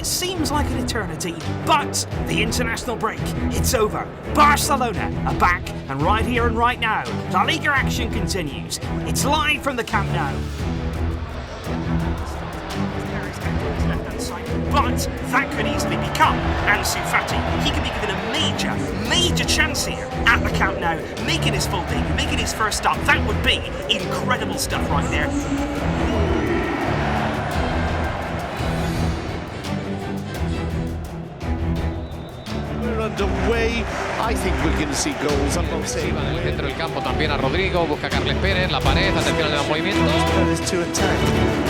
It seems like an eternity, but the international break, it's over. Barcelona are back, and right here and right now, La Liga action continues. It's live from the Camp Nou. But that could easily become Ansu Fati. He could be given a major chance here at the Camp Nou, making his full debut, making his first stop. That would be incredible stuff right there. We're underway. I think we're going to see goals. I'm not saying. En el centro del campo también a Rodrigo, busca a Carles Pérez, la pared, atención al movimiento. Pérez to attack,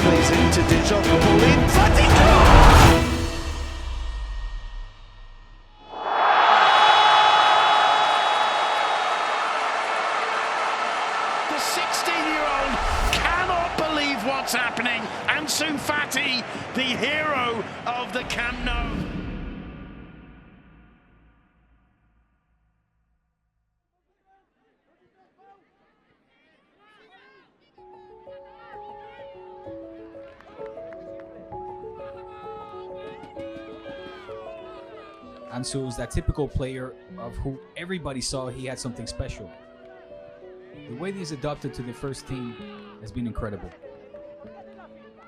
plays into De Jong, the ball in, Fati! The 16-year-old cannot believe what's happening. Ansu Fati, the hero of the Camp Nou. Ansu is that typical player of who everybody saw he had something special. The way he's adopted to the first team has been incredible.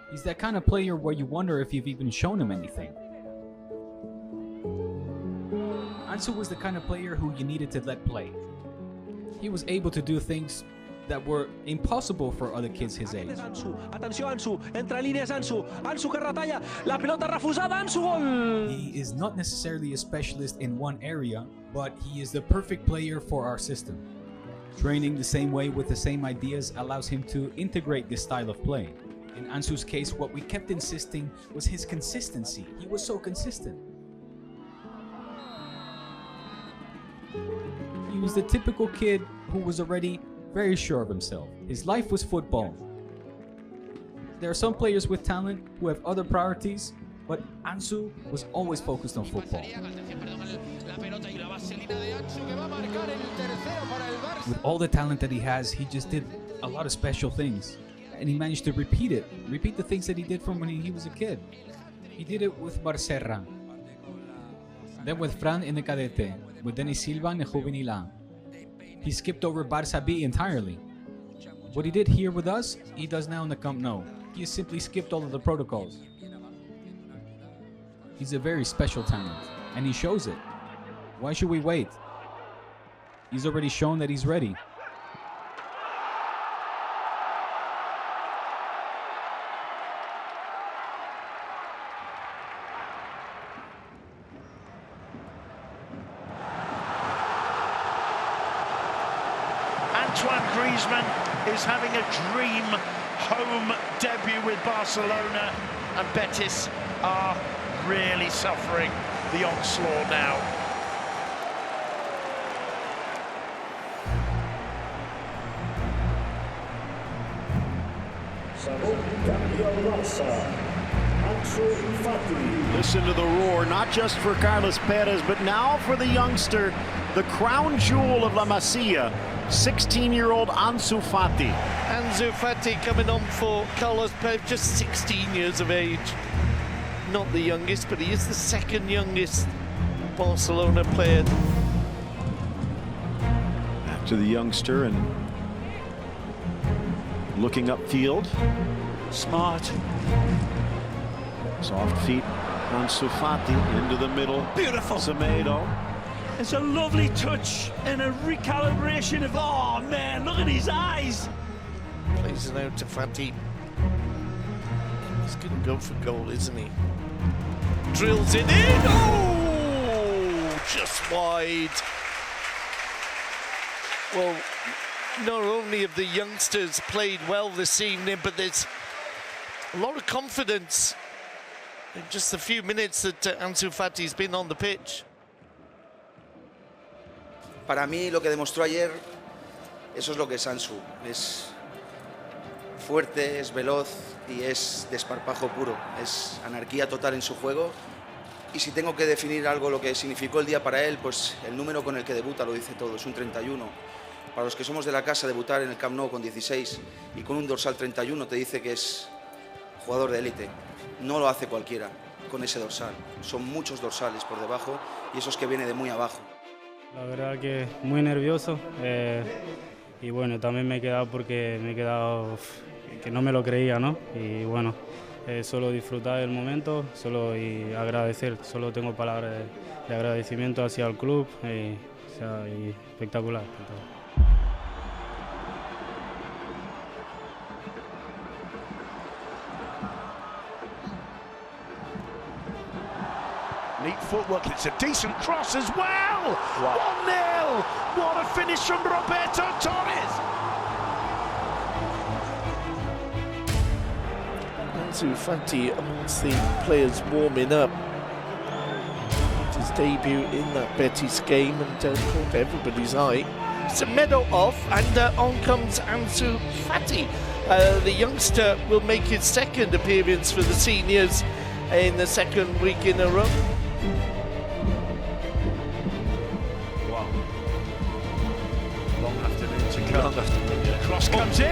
He's that kind of player where you wonder if you've even shown him anything. Ansu was the kind of player who you needed to let play. He was able to do things that were impossible for other kids his age. Atenció Ansu, entre líneas Ansu, Ansu que retalla, la pelota refusada, Ansu gol! He is not necessarily a specialist in one area, but he is the perfect player for our system. Training the same way with the same ideas allows him to integrate this style of play. In Ansu's case, what we kept insisting was his consistency. He was so consistent. He was the typical kid who was already very sure of himself. His life was football. There are some players with talent who have other priorities, but Ansu was always focused on football. With all the talent that he has, he just did a lot of special things. And he managed to repeat the things that he did from when he was a kid. He did it with Barcelona, then with Fran in the Cadete, with Denis Silva in the Juvenil A. He skipped over Barça B entirely. What he did here with us, he does now in the Camp Nou. He simply skipped all of the protocols. He's a very special talent, and he shows it. Why should we wait? He's already shown that he's ready. Antoine Griezmann is having a dream home debut with Barcelona, and Betis are really suffering the onslaught now. Listen to the roar, not just for Carles Pérez, but now for the youngster, the crown jewel of La Masia, 16-year-old Ansu Fati. Ansu Fati coming on for Carles Pérez, just 16 years of age. Not the youngest, but he is the second youngest Barcelona player. Back to the youngster and looking upfield. Smart. Soft feet, Ansu Fati into the middle. Beautiful. Semedo. It's a lovely touch and a recalibration of, oh man, look at his eyes. Plays it out to Fati. He's going to go for goal, isn't he? Drills it in. Oh, just wide. Well, not only have the youngsters played well this evening, but there's a lot of confidence in just the few minutes that Ansu Fati's been on the pitch. Para mí, lo que demostró ayer, eso es lo que es Ansu. Es fuerte, es veloz y es desparpajo puro. Es anarquía total en su juego. Y si tengo que definir algo lo que significó el día para él, pues el número con el que debuta lo dice todo, es un 31. Para los que somos de la casa, debutar en el Camp Nou con 16 y con un dorsal 31 te dice que es jugador de élite. No lo hace cualquiera. con ese dorsal. Son muchos dorsales por debajo y eso es que viene de muy abajo. La verdad que muy nervioso y bueno, también me he quedado que no me lo creía, ¿no? Y bueno, solo disfrutar del momento, y agradecer, solo tengo palabras de agradecimiento hacia el club y espectacular. Neat footwork, it's a decent cross as well. 1-0. What a finish from Roberto Torres. Ansu Fati amongst the players warming up. His debut in that Betis game and caught everybody's eye. Semedo off and on comes Ansu Fati. The youngster will make his second appearance for the seniors in the second week in a row. Wow. Long afternoon to come. Cross comes in!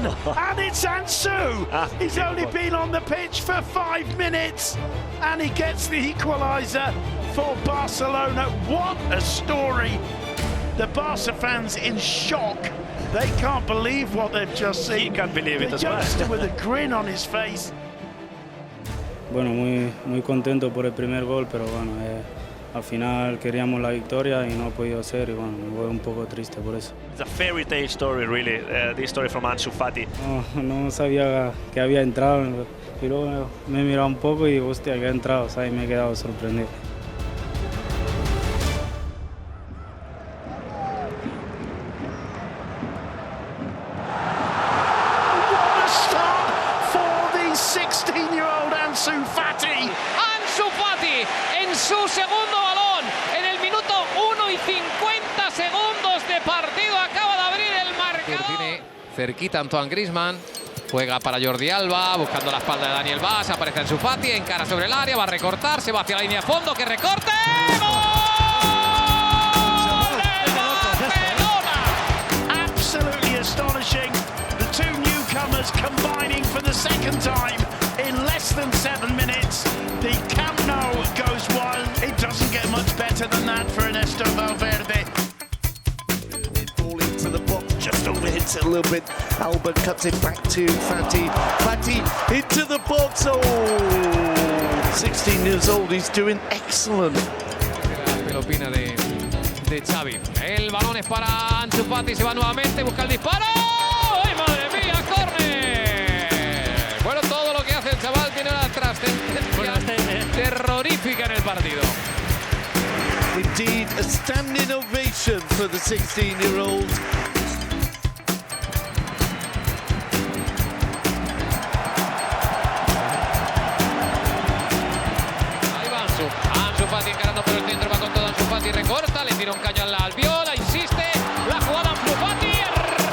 And it's Ansu! He's only been on the pitch for 5 minutes and he gets the equaliser for Barcelona. What a story! The Barca fans in shock. They can't believe what they've just seen. You can't believe it the as well. youngster with a grin on his face. Bueno, muy contento por el primer gol, pero bueno, al final queríamos la victoria y no ha podido ser y bueno, me voy un poco triste por eso. It's a fairy tale story, really. This story from Ansu Fati. No sabía que había entrado y luego me he mirado un poco y digo, hostia, que ha entrado, ¿sabes? Y me he quedado sorprendido. Ansu Fati. Ansu Fati en su segundo balón en el minuto 1 y 50 segundos de partido acaba de abrir el marcador. Tiene cerquita Antoine Griezmann, juega para Jordi Alba, buscando la espalda de Daniel Vaz, aparece Ansu Fati, encara sobre el área, va a recortar, se va hacia la línea de fondo, que recorte. Absolutely astonishing. The two newcomers combining for the second time in less than 7 minutes. The Camp Nou goes wild. It doesn't get much better than that for Ernesto Valverde. Ball into the box, just overhits it a little bit. Alba cuts it back to Fati. Fati into the box. Oh, 16 years old, he's doing excellent. ¿Qué opina de Xavi? El balón es para Ansu Fati, se va nuevamente, busca el disparo. ¡Ay, madre mía, córner! Bueno, todo lo que hace el chaval tiene una trascendencia terrorífica en el partido. Indeed, a standing ovation for the 16-year-old. Ahí va Ansu Fati encarando por el centro, va con todo Ansu Fati, recorta, le tira un caño al Albiol, insiste, la jugada Ansu Fati,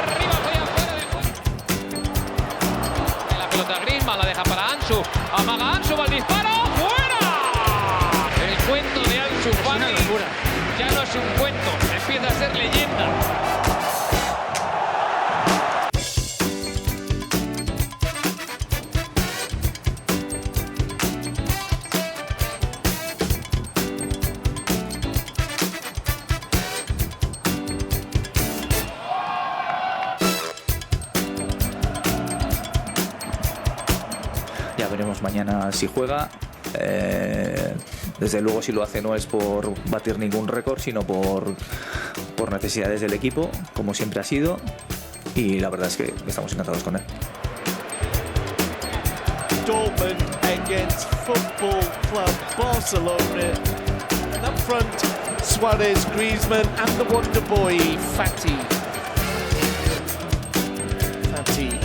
arriba, fuera de juego. La pelota Griezmann, la deja para Ansu, amaga Ansu, va al disparo, ¡fuera! El cuento de Ansu Fati ya no es un cuento, empieza a ser leyenda. Ya veremos mañana si juega. Desde luego, si lo hace no es por batir ningún récord, sino por necesidades del equipo, como siempre ha sido. Y la verdad es que estamos encantados con él. Dortmund against Football Club Barcelona. And up front, Suarez, Griezmann and the wonder boy, Fati. Fati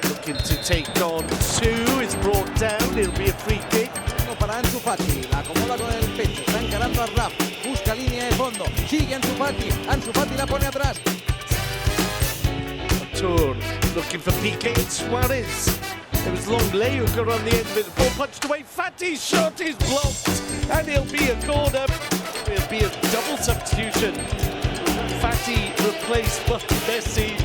looking to take on two, is brought down, it'll be a free kick. Para Ansu Fati, la acomoda con el pecho, está encarando a Raf, busca línea de fondo, sigue Ansu Fati la pone atrás. Tour looking for PK, Suarez. It was long Leo got on the end of it, the ball punched away, Fati's shot is blocked, and it'll be a corner. It'll be a double substitution. Fati replaced by Messi.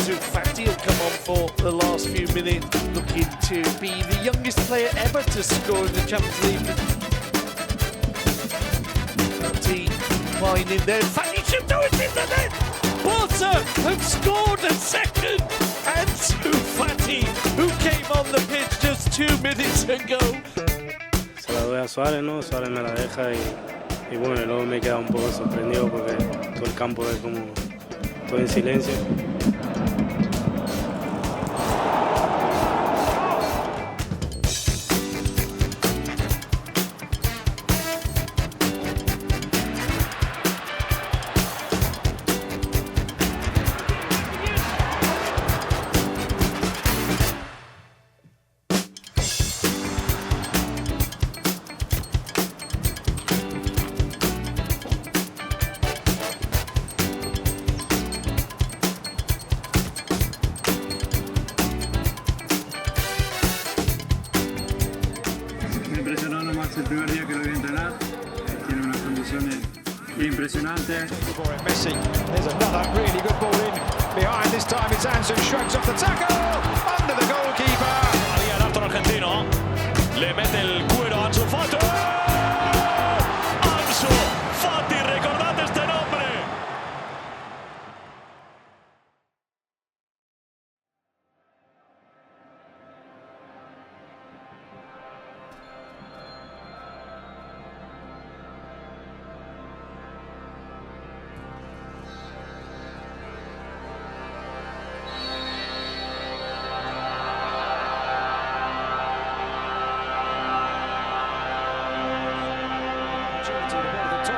Ansu Fati will come on for the last few minutes, looking to be the youngest player ever to score in the Champions League. Fati finding there. Fati should do it in the net. Barca have scored a second. Ansu Fati, who came on the pitch just 2 minutes ago. Se la doy a Suárez, ¿no? Suárez me la deja y bueno, luego me queda un poco sorprendido porque todo el campo es como todo en silencio. El primer día que lo vi entrenar, tiene unas condiciones impresionantes. Messi, there's another really good ball in behind. This time it's Ansu, shrugs off the tackle under the goalkeeper. Ahí el alto argentino, le mete el cuero a Ansu Fati. Ansu Fati, recordad este nombre.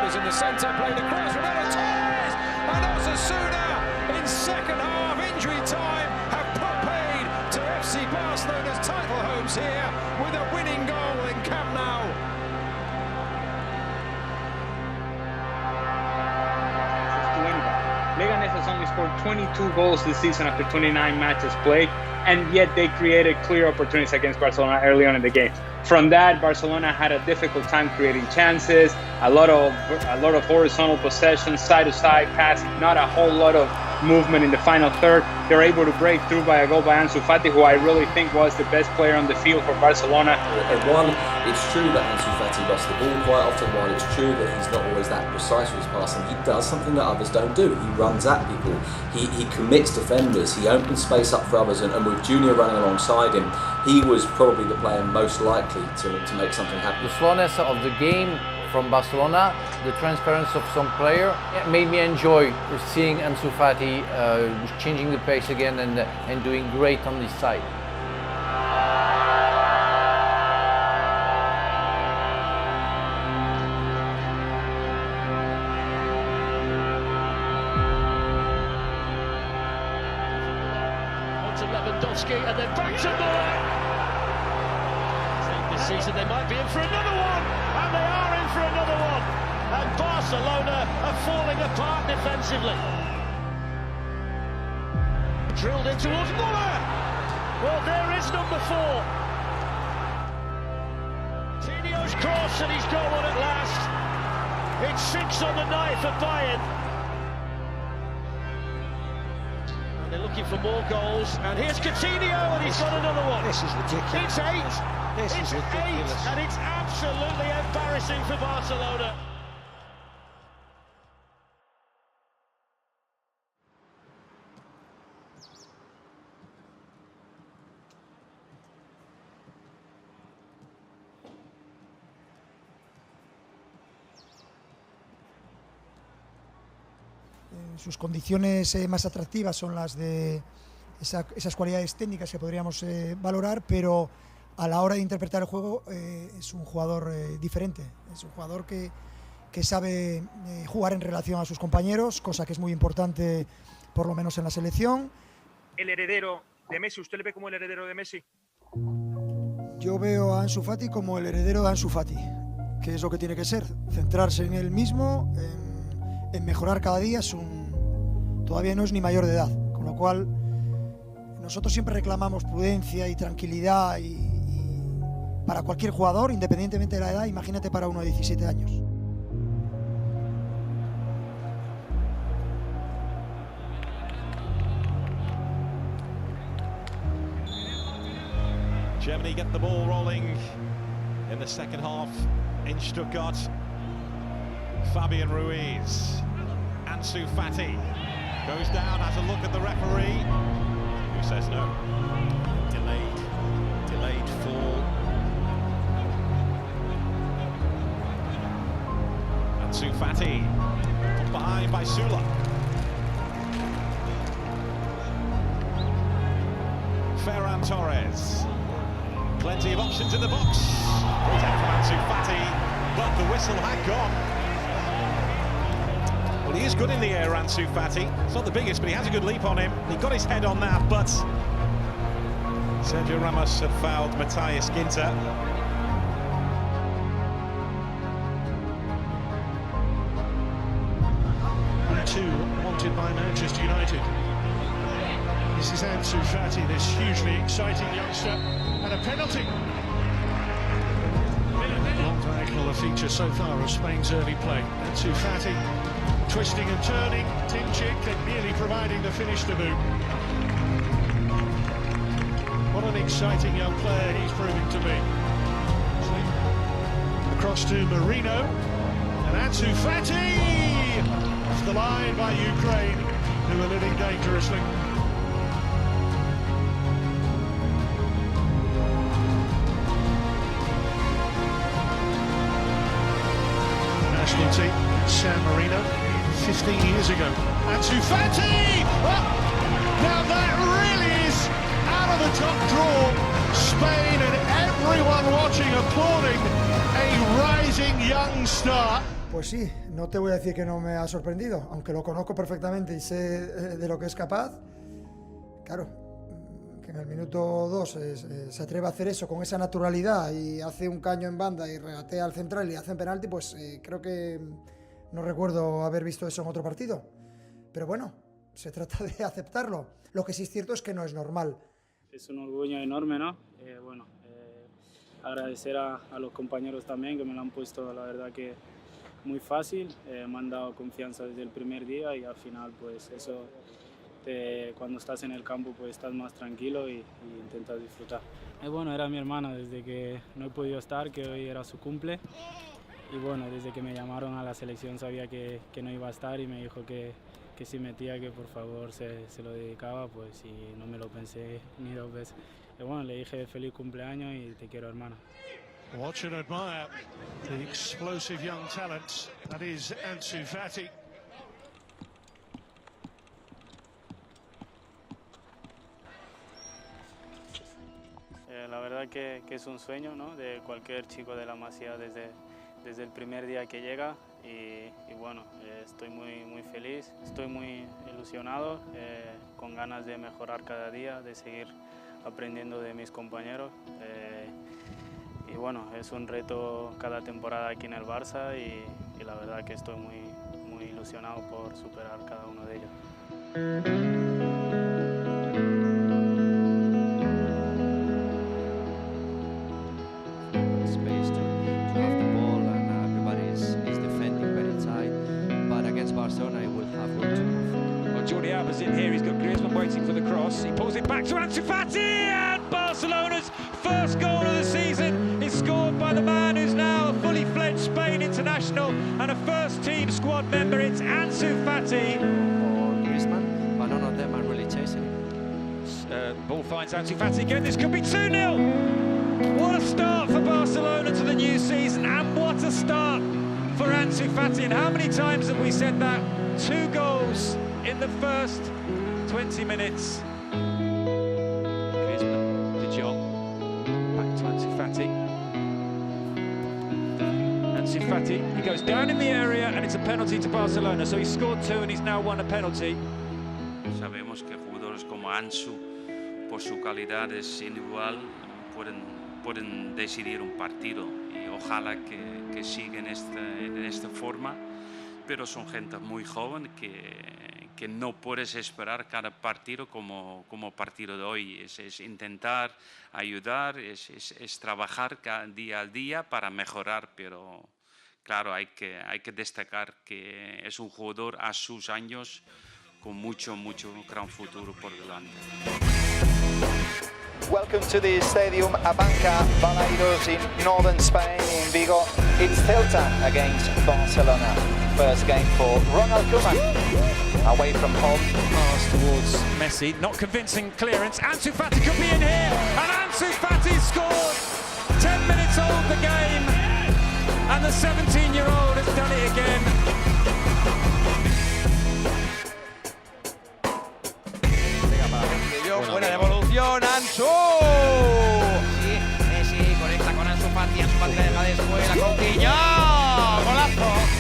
In the centre, played across Roberto Torres, and Osasuna in second half injury time have put paid to FC Barcelona's title hopes here with a winning goal in Camp Nou. Leganés has only scored 22 goals this season after 29 matches played, and yet they created clear opportunities against Barcelona early on in the game. From that, Barcelona had a difficult time creating chances, a lot of horizontal possession, side-to-side passing, not a whole lot of movement in the final third. They're able to break through by a goal by Ansu Fati, who I really think was the best player on the field for Barcelona. While it's true that Ansu Fati lost the ball quite often, while it's true that he's not always that precise with his passing, he does something that others don't do. He runs at people, he commits defenders, he opens space up for others, and with Junior running alongside him, he was probably the player most likely to make something happen. The slowness of the game from Barcelona, the transparency of some player, it made me enjoy seeing Ansu Fati changing the pace again and doing great on this side. On to Lewandowski and then back to Muller. This season they might be in for another one, and they are in for another one. And Barcelona are falling apart defensively. Drilled in towards Muller. Well, there is number 4. Coutinho's cross, and he's got one at last. It's 6 on the night for Bayern. And they're looking for more goals. And here's Coutinho, and he's got another one. This is ridiculous. It's 8. This is ridiculous. 8, and it's absolutely embarrassing for Barcelona. Sus condiciones más atractivas son las de esas cualidades técnicas que podríamos valorar, pero a la hora de interpretar el juego es un jugador diferente, es un jugador que sabe jugar en relación a sus compañeros, cosa que es muy importante por lo menos en la selección. El heredero de Messi, ¿usted le ve como el heredero de Messi? Yo veo a Ansu Fati como el heredero de Ansu Fati, que es lo que tiene que ser, centrarse en él mismo, en mejorar cada día. Todavía no es ni mayor de edad, con lo cual nosotros siempre reclamamos prudencia y tranquilidad para cualquier jugador, independientemente de la edad. Imagínate para uno de 17 años. Germany get the ball rolling in the second half in Stuttgart. Fabian Ruiz, Ansu Fati goes down, has a look at the referee, who says no. Delayed fall. Ansu Fati, put behind by Sula. Ferran Torres. Plenty of options in the box. Great out from Ansu Fati, but the whistle had gone. Well, he is good in the air, Ansu Fati. It's not the biggest, but he has a good leap on him. He got his head on that, but Sergio Ramos had fouled Matthias Ginter. Two wanted by Manchester United. This is Ansu Fati, this hugely exciting youngster, and a penalty. Long diagonal a feature so far of Spain's early play. Ansu Fati twisting and turning, Tinchik and nearly providing the finish to boot. What an exciting young player he's proving to be. Across to Marino, and Ansu Fati! Off the line by Ukraine, who are living dangerously. National team, San Marino, 15 years ago. Ansu Fati! Oh, now that really is out of the top draw. Spain and everyone watching applauding a rising young star. Pues sí, no te voy a decir que no me ha sorprendido, aunque lo conozco perfectamente y sé de lo que es capaz. Claro, que en el minuto 2 se atreve a hacer eso con esa naturalidad y hace un caño en banda y regatea al central y hace un penalti, pues creo que no recuerdo haber visto eso en otro partido. Pero bueno, se trata de aceptarlo. Lo que sí es cierto es que no es normal. Es un orgullo enorme, ¿no? Agradecer a los compañeros también que me lo han puesto, la verdad que muy fácil, me han dado confianza desde el primer día y al final pues eso, cuando estás en el campo pues estás más tranquilo y intentas disfrutar. Bueno, era mi hermana desde que no he podido estar, que hoy era su cumple y bueno, desde que me llamaron a la selección sabía que no iba a estar y me dijo que si metía que por favor se lo dedicaba, pues y no me lo pensé ni dos veces. Y bueno, le dije feliz cumpleaños y te quiero, hermana. Watch and admire the explosive young talent that is Ansu Fati. La verdad que es un sueño, ¿no? De cualquier chico de la Masía desde el primer día que llega y bueno, estoy muy feliz, estoy muy ilusionado, con ganas de mejorar cada día, de seguir aprendiendo de mis compañeros. Y bueno, es un reto cada temporada aquí en el Barça y la verdad que estoy muy ilusionado por superar cada uno de ellos. Space to have the ball and everybody is defending very tight, but against Barcelona he will have room to move. Well, Jordi Alba's in here, he's got Griezmann waiting for the cross, he pulls it back to Ansu Fati and Barcelona's first goal of the season is scored by the man who's now a fully fledged Spain international and a first team squad member. It's Ansu Fati. Or Griezmann, but none of them are really chasing him. Ball finds Ansu Fati again, this could be 2-0. What a start for Barcelona to the new season and what a start for Ansu Fati. And how many times have we said that? 2 goals in the first 20 minutes. Griezmann, De Jong. Back to Ansu Fati. Ansu Fati, he goes down in the area and it's a penalty to Barcelona. So he's scored 2 and he's now won a penalty. Sabemos que jugadores como Ansu, por su calidad es individual, pueden decidir un partido y ojalá que sigan en esta forma, pero son gente muy joven que no puedes esperar cada partido como partido de hoy. Es intentar ayudar, es trabajar cada día al día para mejorar, pero claro, hay que destacar que es un jugador a sus años con mucho gran futuro por delante. Welcome to the stadium Abanca Balaidos in northern Spain, in Vigo. It's Celta against Barcelona. First game for Ronald Koeman. Away from home. Pass towards Messi. Not convincing clearance. Ansu Fati could be in here. And Ansu Fati scored. 10 minutes old the game. And the 17-year-old has done it again. Buena devolución, Ansu. Sí, Messi conecta con Ansu Fati. Ansu Fati la deja después. La Coutinho. Golazo.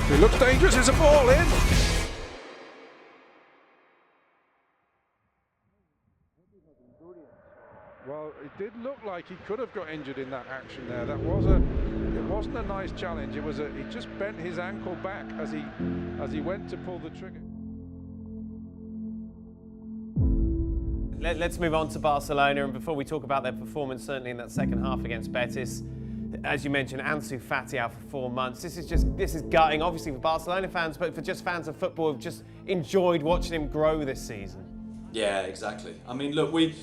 It looks dangerous, it's a ball in. Well, it did look like he could have got injured in that action there. It wasn't a nice challenge. He just bent his ankle back as he went to pull the trigger. Let's move on to Barcelona, and before we talk about their performance, certainly in that second half against Betis, as you mentioned, Ansu Fati out for 4 months. This is gutting, obviously, for Barcelona fans, but for just fans of football who've just enjoyed watching him grow this season. Yeah, exactly. I mean, look, we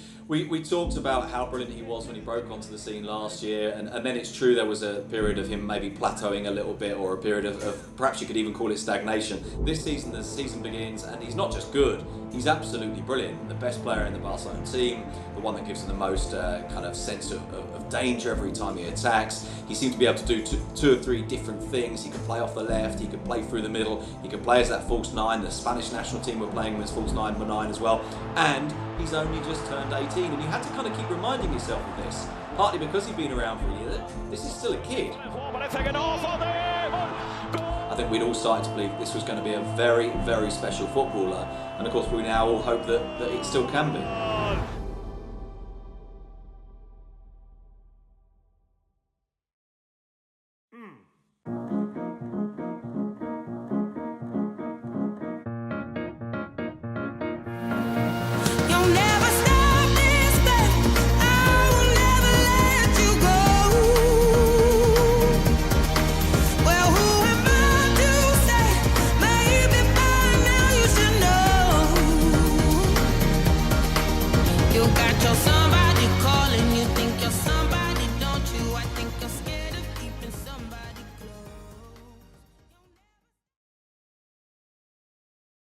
talked about how brilliant he was when he broke onto the scene last year, and then it's true there was a period of him maybe plateauing a little bit, or a period of perhaps you could even call it stagnation. This season, the season begins, and he's not just good, he's absolutely brilliant. The best player in the Barcelona team, the one that gives him the most kind of sense of danger every time he attacks. He seemed to be able to do two or three different things. He could play off the left, he could play through the middle, he could play as that false nine. The Spanish national team were playing him as false nine as well. And he's only just turned 18, and you had to kind of keep reminding yourself of this, partly because he'd been around for a year. This is still a kid. I think we'd all started to believe this was going to be a very, very special footballer, and of course we now all hope that it still can be. Somebody calling, you think you're somebody.